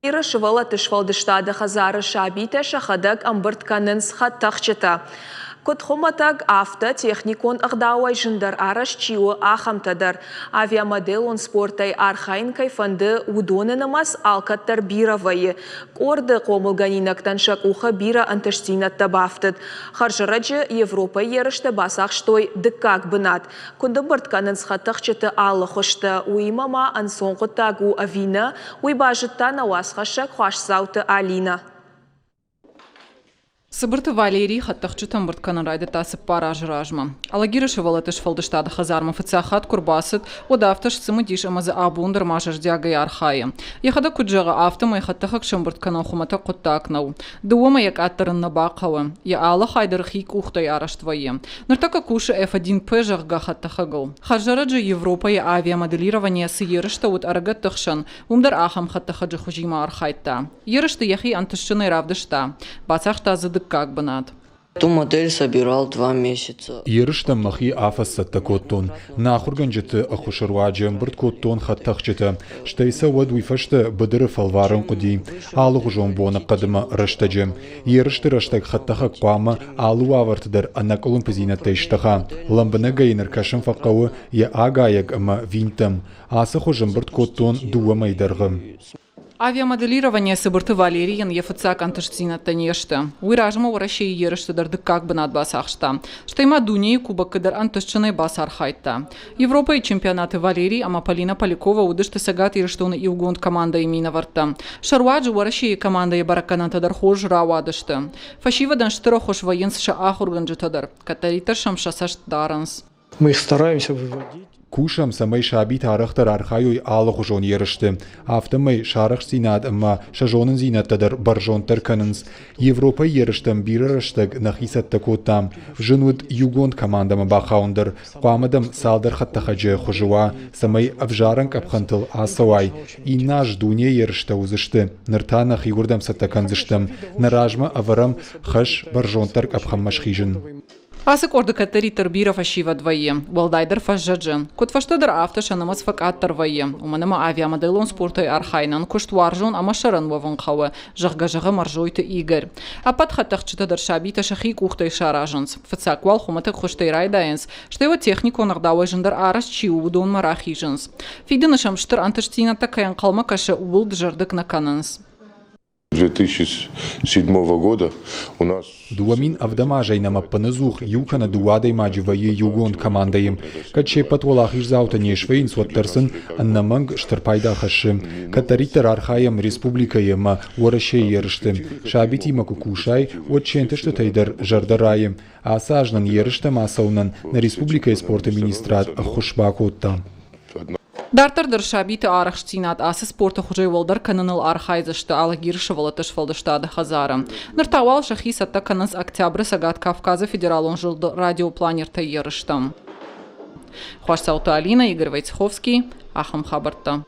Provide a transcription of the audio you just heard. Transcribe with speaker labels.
Speaker 1: Ира шывала тышвалдыштады хазары шабита шахадак амбыртканын схаттахчыта. Котхоматаг авто техникон агдауай жындар араш чио ахамтадар. Авиамоделон спортай архайн кайфанды удонынымас алкаттар бировайы. Корды комылганинактан шакуха бира антыштинатта бафтыд. Харжыраджы Европа ерышты басақ штой дыккак бынат. Кунды быртканын схаттахчыты алы хошты. Уймама ансонқы тагу авина, уйбажытта науасхашак хуашсауты Алина.
Speaker 2: Сыбырты Валерий хаттахчытан быртканын райды тасып паражыражма. Алагирышы валатыш фалдыштады хазарма фыцахат курбасыт, одафташ цымы диш амазы абундыр мажардягай архайы. Яхада куджага автомай хаттахак шамбыртканан хумата құттакнау. Дуома як аттарын набақауы. Я ала хайдыр хик ухтай араштвайы. Ныртака куши F1P жағға хаттахагыл. Харжараджы Европа и авиамоделирование сы ерышта от арагат тахшан. Умдар ахам хаттахаджы хужима архайта. Ерышты яхи антышчыны равдышта. Бацахта зады как бы над.
Speaker 3: Ту модель собирал 2 месяца.
Speaker 4: Ерыштам махи афассатта коттон. Нахурганжыты ахушарваджам бырт коттон хаттахчыты. Штайса вадуй фашта бадыры фалварын куди. Алу жомбона кадыма раштаджам. Ерышты раштаг хаттахак пама алу авартыдар анаколун пазинатта иштаха. Ламбана гайнер кашын факкауы я агаяг ама винтам. Аса хожам бырт коттон дуа майдаргам.
Speaker 2: Авиамоделирование сыбырты Валерийен ефыцак антыштинатта нешті. Уйражыма орашей ерыштыдар дыккак бынат басақшта. Штайма дуне кубок кыдар антышчыны басар хайта. Европа и чемпионаты Валерий, ама Полина Полякова удышты сагат ерыштуны Илгонд команда имина варта. Шарваджы орашей команда ебараканатадар хож рауадышты. Фашивадан штыро хош военсша ахурганджытадар. Катаритар шамшасаш даранс.
Speaker 5: Мы их стараемся выводить.
Speaker 4: Кушам самай шаби тарахтар архаюй алы хужон ерышты. Автомай шарах синад ама шажонын зинаттадар баржон тарканынс. Европа ерыштам бирарыштаг нахисатта коттам. Жынуд югонд командама бахаундар. Қуамадам салдар хаттахаджы хужуа. Самай авжаранг апхантыл асавай. И наш дуне ерышта узышты. Ныртанах югурдам саттаканзыштам. Наражма аварам хаш баржон тарк апхаммашхижын.
Speaker 2: Асык орды катаритар бира фашива двое. Валдайдар фашжаджы. Кот фаштадар автоша намаз факаттар вайе. Уманама авиамоделон спортай архайнан куштваржон амашаран ваванхавы. Жахгажага маржойты Игорь. Апат хаттахчытадар шабита шахик ухтай шаражанс. Фацаквал хуматак хуштай райдаенс. Что его технику нагдауай жандар арас чиу удон марахижанс. Фидынышам штыр антыштина такаян калма каша улд жардык накананс.
Speaker 6: 2007 года у нас...
Speaker 4: Дуамин авдамажай нам аппаназух юкана дуадай мадживае югонд командаем. Каче патвалах изаута нешвейн суаттарсын аннаманг штарпайда хашим. Катаритар архаям республикаема уарашей ерыштым. Шабити макукушай отчентышты тайдар жардараем. Асажнан ерыштым асаунан на республика спорта министрат хушбакоттам.
Speaker 2: Дартар шабиты арахштинат асы спорта хужай волдар кананыл архайзышты алагиршы волатыш фалдыштады хазара. Ныртавал шахи сатта канас октябры сагат Кавказа федералон жылды радиопланерта ерыштым. Хуашсаута Алина, Игорь Войцеховский, Ахам Хабарта.